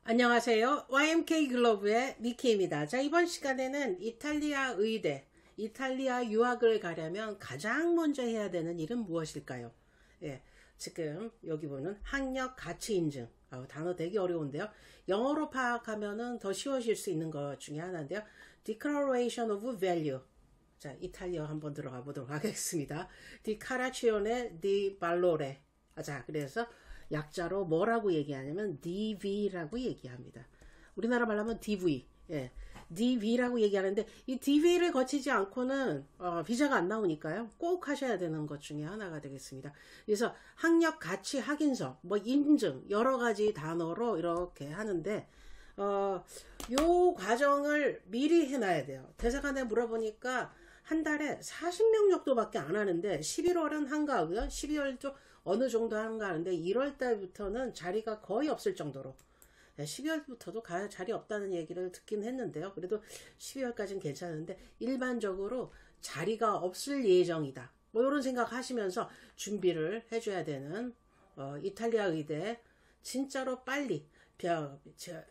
안녕하세요. YMK 글로브의 니키입니다. 자, 이번 시간에는 이탈리아 의대, 이탈리아 유학을 가려면 가장 먼저 해야 되는 일은 무엇일까요? 예, 지금 여기 보는 학력 가치 인증. 단어 되게 어려운데요. 영어로 파악하면은 더 쉬워질 수 있는 것 중에 하나인데요. Declaration of Value. 자, 이탈리아 한번 들어가 보도록 하겠습니다. Dichiarazione di Valore. 자, 그래서 약자로 뭐라고 얘기하냐면 DV라고 얘기합니다. 우리나라 말로 하면 DV. 예. DV라고 얘기하는데 이 DV를 거치지 않고는 비자가 안 나오니까요. 꼭 하셔야 되는 것 중에 하나가 되겠습니다. 그래서 학력 가치 확인서, 뭐 인증 여러 가지 단어로 이렇게 하는데 요 과정을 미리 해놔야 돼요. 대사관에 물어보니까 한 달에 40명 정도밖에 안 하는데 11월은 한가하고요. 12월도 어느 정도 한가하는데 1월 달부터는 자리가 거의 없을 정도로 12월부터도 자리 없다는 얘기를 듣긴 했는데요. 그래도 12월까지는 괜찮은데 일반적으로 자리가 없을 예정이다. 뭐 이런 생각 하시면서 준비를 해줘야 되는 이탈리아 의대 진짜로 빨리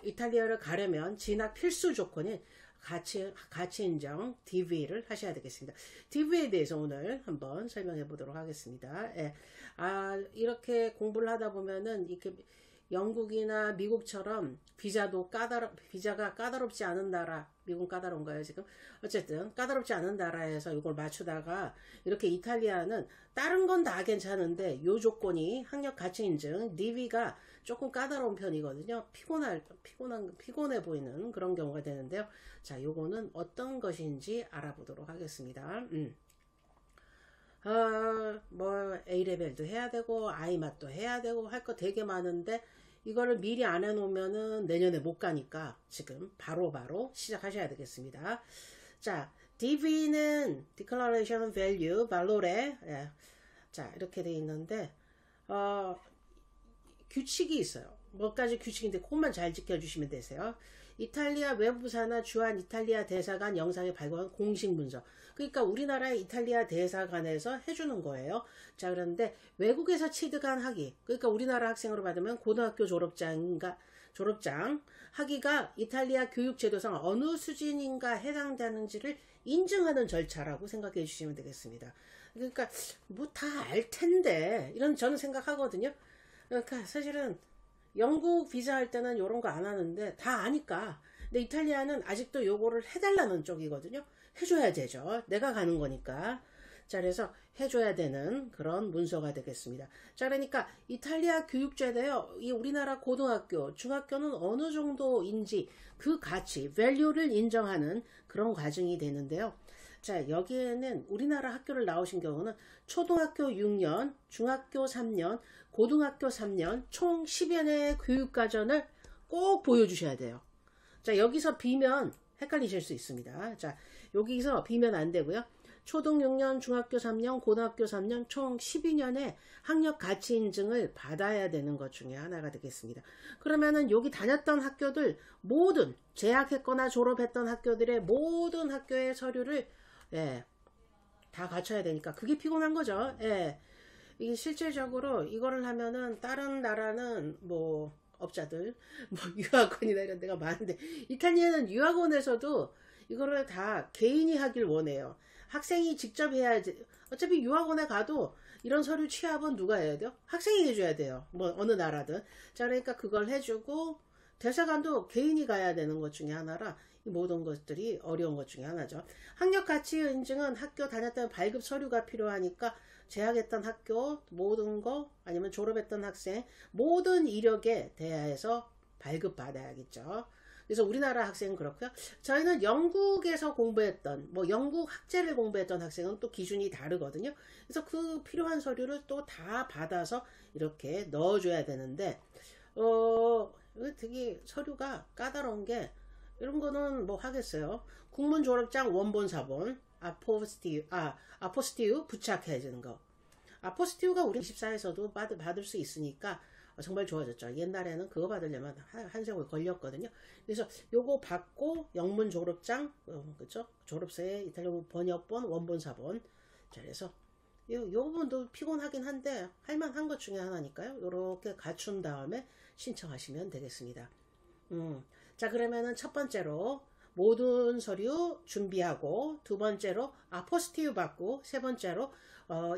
이탈리아를 가려면 진학 필수 조건인 가치 인정 DV를 하셔야 되겠습니다. DV에 대해서 오늘 한번 설명해 보도록 하겠습니다. 예. 이렇게 공부를 하다 보면은 이렇게 영국이나 미국처럼 비자가 까다롭지 않은 나라, 미국은 까다로운가요, 지금? 어쨌든, 까다롭지 않은 나라에서 이걸 맞추다가, 이렇게 이탈리아는 다른 건 다 괜찮은데, 요 조건이 학력 가치 인증, DV가 조금 까다로운 편이거든요. 피곤해 보이는 그런 경우가 되는데요. 자, 요거는 어떤 것인지 알아보도록 하겠습니다. 뭐 A레벨도 해야 되고 I맛도 해야 되고 할 거 되게 많은데 이거를 미리 안 해놓으면은 내년에 못 가니까 지금 바로 시작하셔야 되겠습니다. 자, DV는 Declaration of Value, Valore. 예. 자, 이렇게 돼 있는데 규칙이 있어요. 몇 가지 규칙인데 그것만 잘 지켜주시면 되세요. 이탈리아 외부사나 주한 이탈리아 대사관 영상에 발급한 공식 문서. 그러니까 우리나라의 이탈리아 대사관에서 해주는 거예요. 자, 그런데 외국에서 취득한 학위. 그러니까 우리나라 학생으로 받으면 고등학교 졸업장 학위가 이탈리아 교육제도상 어느 수준인가 해당되는지를 인증하는 절차라고 생각해 주시면 되겠습니다. 그러니까 뭐 다 알 텐데 이런 저는 생각하거든요. 그러니까 사실은 영국 비자 할 때는 이런 거 안 하는데 다 아니까. 근데 이탈리아는 아직도 요거를 해달라는 쪽이거든요. 해줘야 되죠. 내가 가는 거니까. 자, 그래서 해줘야 되는 그런 문서가 되겠습니다. 자, 그러니까 이탈리아 교육제도요. 이 우리나라 고등학교, 중학교는 어느 정도인지 그 가치, value를 인정하는 그런 과정이 되는데요. 자, 여기에는 우리나라 학교를 나오신 경우는 초등학교 6년, 중학교 3년, 고등학교 3년, 총 10여년의 교육과정을 꼭 보여주셔야 돼요. 자, 여기서 비면 헷갈리실 수 있습니다. 자, 여기서 비면 안 되고요. 초등 6년, 중학교 3년, 고등학교 3년, 총 12년의 학력 가치 인증을 받아야 되는 것 중에 하나가 되겠습니다. 그러면은 여기 다녔던 학교들 모든 재학했거나 졸업했던 학교들의 모든 학교의 서류를 다 갖춰야 되니까 그게 피곤한 거죠. 이게 실질적으로 이거를 하면은 다른 나라는 뭐 업자들, 뭐 유학원이나 이런 데가 많은데 이탈리아는 유학원에서도 이거를 다 개인이 하길 원해요. 학생이 직접 해야지. 어차피 유학원에 가도 이런 서류 취합은 누가 해야 돼요? 학생이 해줘야 돼요. 뭐 어느 나라든. 자, 그러니까 그걸 해주고 대사관도 개인이 가야 되는 것 중에 하나라 이 모든 것들이 어려운 것 중에 하나죠. 학력 가치 인증은 학교 다녔던 발급 서류가 필요하니까 재학했던 학교 모든 거 아니면 졸업했던 학생 모든 이력에 대하여서 발급 받아야겠죠. 그래서 우리나라 학생은 그렇고요. 저희는 영국에서 공부했던 뭐 영국 학제를 공부했던 학생은 또 기준이 다르거든요. 그래서 그 필요한 서류를 또 다 받아서 이렇게 넣어줘야 되는데 되게 서류가 까다로운 게 이런 거는 뭐 하겠어요. 국문 졸업장 원본 사본 아포스티우 부착해 주는 거. 아포스티우가 우리 24에서도 받을 수 있으니까 정말 좋아졌죠. 옛날에는 그거 받으려면 한 세월 걸렸거든요. 그래서 요거 받고 영문 졸업장, 그죠? 졸업서에 이탈리아 번역본, 원본 사본. 자, 그래서 요 부분도 피곤하긴 한데 할만한 것 중에 하나니까요. 요렇게 갖춘 다음에 신청하시면 되겠습니다. 자, 그러면은 첫 번째로 모든 서류 준비하고, 두 번째로 아포스티브 받고, 세 번째로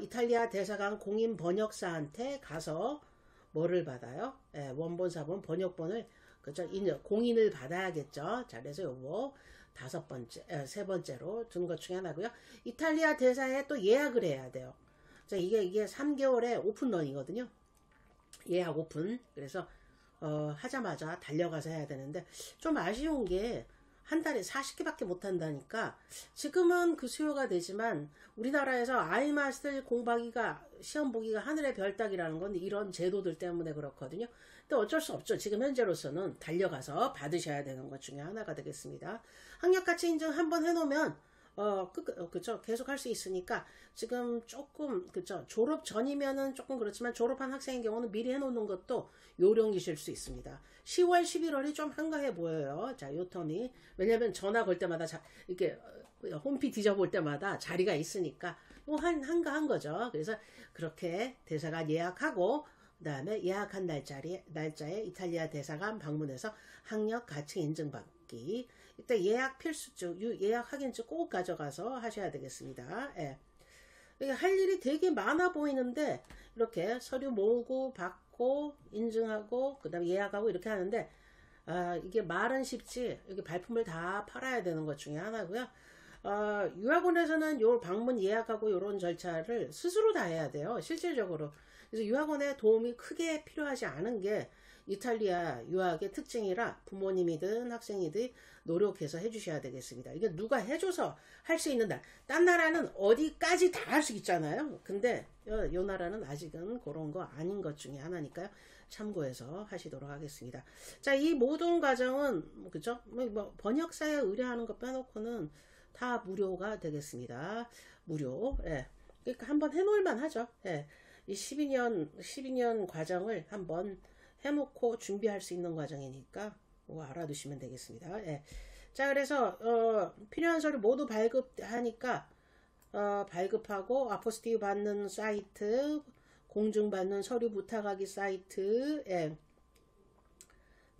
이탈리아 대사관 공인 번역사한테 가서 뭐를 받아요? 예, 원본 사본 번역본을 그죠? 공인을 받아야겠죠. 자, 그래서 요거 세 번째로 둔 것 중에 하나고요. 이탈리아 대사에 또 예약을 해야 돼요. 자, 이게 3개월에 오픈런이거든요. 예약 오픈. 그래서 하자마자 달려가서 해야 되는데, 좀 아쉬운 게 한 달에 40개밖에 못 한다니까. 지금은 그 수요가 되지만 우리나라에서 아이마스터 공부하기가, 시험 보기가 하늘의 별 따기라는 건 이런 제도들 때문에 그렇거든요. 근데 어쩔 수 없죠. 지금 현재로서는 달려가서 받으셔야 되는 것 중에 하나가 되겠습니다. 학력가치 인증 한번 해놓으면 그쵸. 계속 할 수 있으니까, 지금 조금, 그쵸. 졸업 전이면은 조금 그렇지만, 졸업한 학생의 경우는 미리 해놓는 것도 요령이실 수 있습니다. 10월, 11월이 좀 한가해 보여요. 자, 요 텀이. 왜냐면 전화 걸 때마다, 이렇게, 홈피 뒤져볼 때마다 자리가 있으니까, 한가한 거죠. 그래서 그렇게 대사관 예약하고, 그 다음에 예약한 날짜에 이탈리아 대사관 방문해서 학력 가치 인증 받기. 이때 예약 필수증, 예약 확인증 꼭 가져가서 하셔야 되겠습니다. 예. 할 일이 되게 많아 보이는데, 이렇게 서류 모으고 받고 인증하고 그 다음에 예약하고 이렇게 하는데, 이게 말은 쉽지 이게 발품을 다 팔아야 되는 것 중에 하나고요. 유학원에서는 요 방문 예약하고 요런 절차를 스스로 다 해야 돼요. 실질적으로. 그래서 유학원에 도움이 크게 필요하지 않은 게 이탈리아 유학의 특징이라, 부모님이든 학생이든 노력해서 해주셔야 되겠습니다. 이게 누가 해줘서 할 수 있는 딴 나라는 어디까지 다 할 수 있잖아요. 근데 요 나라는 아직은 그런 거 아닌 것 중에 하나니까요. 참고해서 하시도록 하겠습니다. 자, 이 모든 과정은 그죠? 뭐 번역사에 의뢰하는 거 빼놓고는 다 무료가 되겠습니다. 무료. 예. 그러니까 한번 해놓을만 하죠. 예. 이 12년 과정을 한번 해놓고 준비할 수 있는 과정이니까 뭐 알아두시면 되겠습니다. 예. 자, 그래서 필요한 서류 모두 발급하니까 발급하고 아포스티브 받는 사이트, 공증받는 서류 부탁하기 사이트, 예.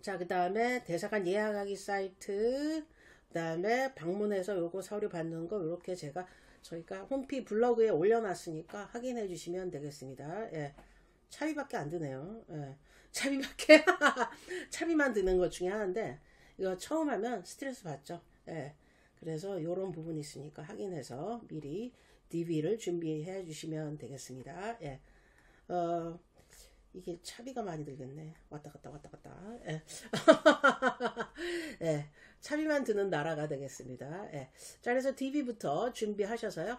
자, 그 다음에 대사관 예약하기 사이트, 그 다음에 방문해서 요거 서류 받는 거 이렇게 저희가 홈피 블로그에 올려놨으니까 확인해 주시면 되겠습니다. 예. 차비밖에 안 드네요. 예. 차비만 드는 것 중에 하나인데, 이거 처음 하면 스트레스 받죠. 예. 그래서 요런 부분이 있으니까 확인해서 미리 DV를 준비해 주시면 되겠습니다. 예. 이게 차비가 많이 들겠네. 왔다 갔다. 예. 예. 차비만 드는 나라가 되겠습니다. 예. 자, 그래서 DV부터 준비하셔서요.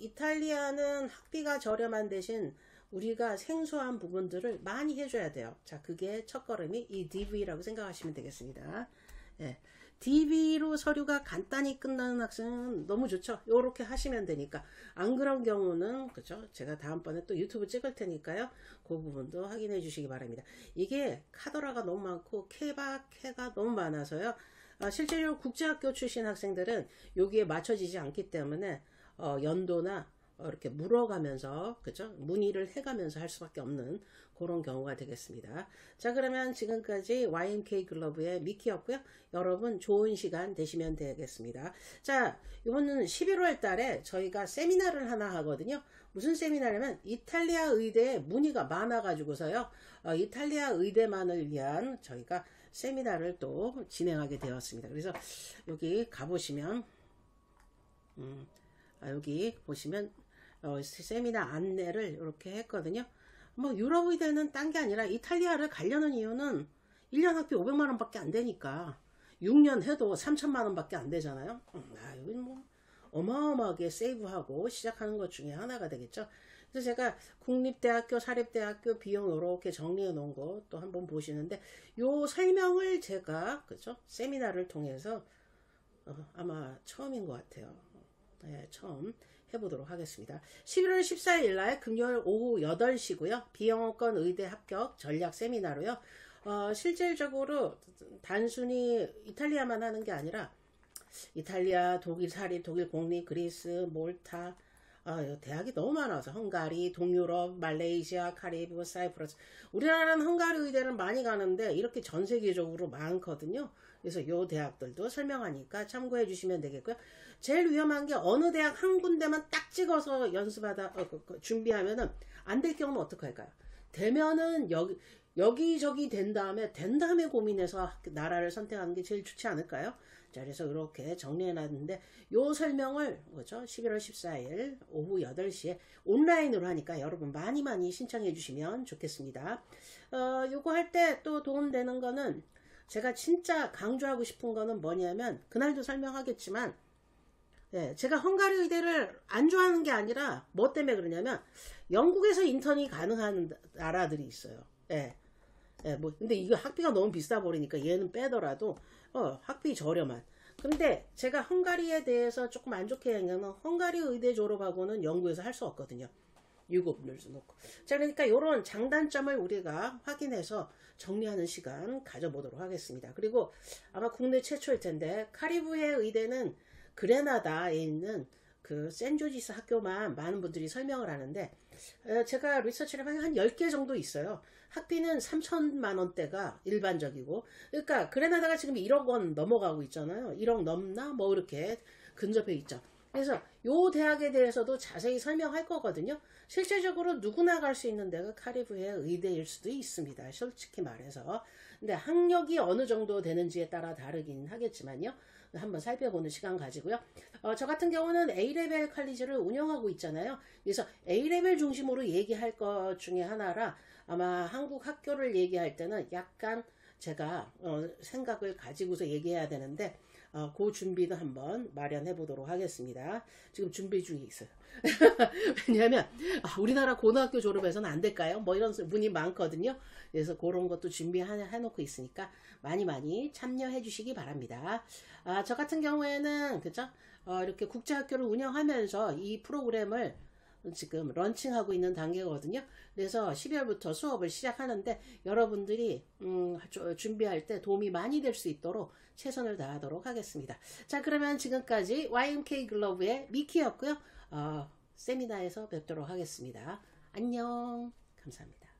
이탈리아는 학비가 저렴한 대신 우리가 생소한 부분들을 많이 해줘야 돼요. 자, 그게 첫걸음이 이 DV라고 생각하시면 되겠습니다. 예. DV로 서류가 간단히 끝나는 학생은 너무 좋죠. 요렇게 하시면 되니까. 안 그런 경우는, 그죠? 제가 다음번에 또 유튜브 찍을 테니까요. 그 부분도 확인해 주시기 바랍니다. 이게 카더라가 너무 많고, 케가 너무 많아서요. 실제로 국제학교 출신 학생들은 여기에 맞춰지지 않기 때문에, 연도나 이렇게 물어가면서, 그죠? 문의를 해가면서 할 수밖에 없는 그런 경우가 되겠습니다. 자, 그러면 지금까지 YMK 글러브의 미키였고요. 여러분 좋은 시간 되시면 되겠습니다. 자, 이번은 11월 달에 저희가 세미나를 하나 하거든요. 무슨 세미나냐면 이탈리아 의대에 문의가 많아가지고서요. 이탈리아 의대만을 위한 저희가 세미나를 또 진행하게 되었습니다. 그래서 여기 가보시면 여기 보시면 세미나 안내를 이렇게 했거든요. 뭐 유럽 의대는 딴 게 아니라 이탈리아를 가려는 이유는 1년 학비 500만원 밖에 안 되니까 6년 해도 3천만원 밖에 안 되잖아요. 여기 뭐 어마어마하게 세이브하고 시작하는 것 중에 하나가 되겠죠. 그래서 제가 국립대학교, 사립대학교 비용 이렇게 정리해 놓은 거 또 한번 보시는데, 요 설명을 제가 그죠? 세미나를 통해서 아마 처음인 것 같아요. 네, 처음 해보도록 하겠습니다. 11월 14일 날 금요일 오후 8시고요. 비영어권 의대 합격 전략 세미나로요. 실질적으로 단순히 이탈리아만 하는 게 아니라 이탈리아, 독일 사립, 독일 공립, 그리스, 몰타, 대학이 너무 많아서 헝가리, 동유럽, 말레이시아, 카리브, 사이프러스. 우리나라는 헝가리 의대를 많이 가는데 이렇게 전 세계적으로 많거든요. 그래서 요 대학들도 설명하니까 참고해 주시면 되겠고요. 제일 위험한 게 어느 대학 한 군데만 딱 찍어서 연습하다 준비하면은 안 될 경우는 어떡할까요? 되면은 여기저기 된 다음에 고민해서 나라를 선택하는 게 제일 좋지 않을까요? 자, 그래서 이렇게 정리해놨는데 요 설명을 뭐죠? 11월 14일 오후 8시에 온라인으로 하니까 여러분 많이 신청해 주시면 좋겠습니다. 요거 할 때 또 도움되는 거는 제가 진짜 강조하고 싶은 거는 뭐냐면 그날도 설명하겠지만 제가 헝가리 의대를 안 좋아하는 게 아니라 뭐 때문에 그러냐면 영국에서 인턴이 가능한 나라들이 있어요. 근데 이거 학비가 너무 비싸 버리니까 얘는 빼더라도 학비 저렴한. 근데 제가 헝가리에 대해서 조금 안 좋게 얘기하면 헝가리 의대 졸업하고는 영국에서 할 수 없거든요. 유급을 놓고. 자, 그러니까 이런 장단점을 우리가 확인해서 정리하는 시간 가져보도록 하겠습니다. 그리고 아마 국내 최초일 텐데 카리브해 의대는 그레나다에 있는 그 센조지스 학교만 많은 분들이 설명을 하는데 제가 리서치를 하면 한 10개 정도 있어요. 학비는 3천만 원대가 일반적이고 그러니까 그레나다가 지금 1억 원 넘어가고 있잖아요. 1억 넘나 뭐 이렇게 근접해 있죠. 그래서 요 대학에 대해서도 자세히 설명할 거거든요. 실제적으로 누구나 갈 수 있는 데가 카리브해 의대일 수도 있습니다. 솔직히 말해서. 근데 학력이 어느 정도 되는지에 따라 다르긴 하겠지만요. 한번 살펴보는 시간 가지고요. 저 같은 경우는 A레벨 칼리지를 운영하고 있잖아요. 그래서 A레벨 중심으로 얘기할 것 중에 하나라 아마 한국 학교를 얘기할 때는 약간 제가 생각을 가지고서 얘기해야 되는데 그 준비도 한번 마련해 보도록 하겠습니다. 지금 준비 중에 있어요. 왜냐하면 우리나라 고등학교 졸업해서는 안 될까요? 뭐 이런 문의 많거든요. 그래서 그런 것도 준비해놓고 있으니까 많이 참여해 주시기 바랍니다. 저 같은 경우에는 그죠? 이렇게 국제학교를 운영하면서 이 프로그램을 지금 런칭하고 있는 단계거든요. 그래서 12월부터 수업을 시작하는데 여러분들이 준비할 때 도움이 많이 될 수 있도록 최선을 다하도록 하겠습니다. 자, 그러면 지금까지 YMK 글로브의 미키였고요. 세미나에서 뵙도록 하겠습니다. 안녕. 감사합니다.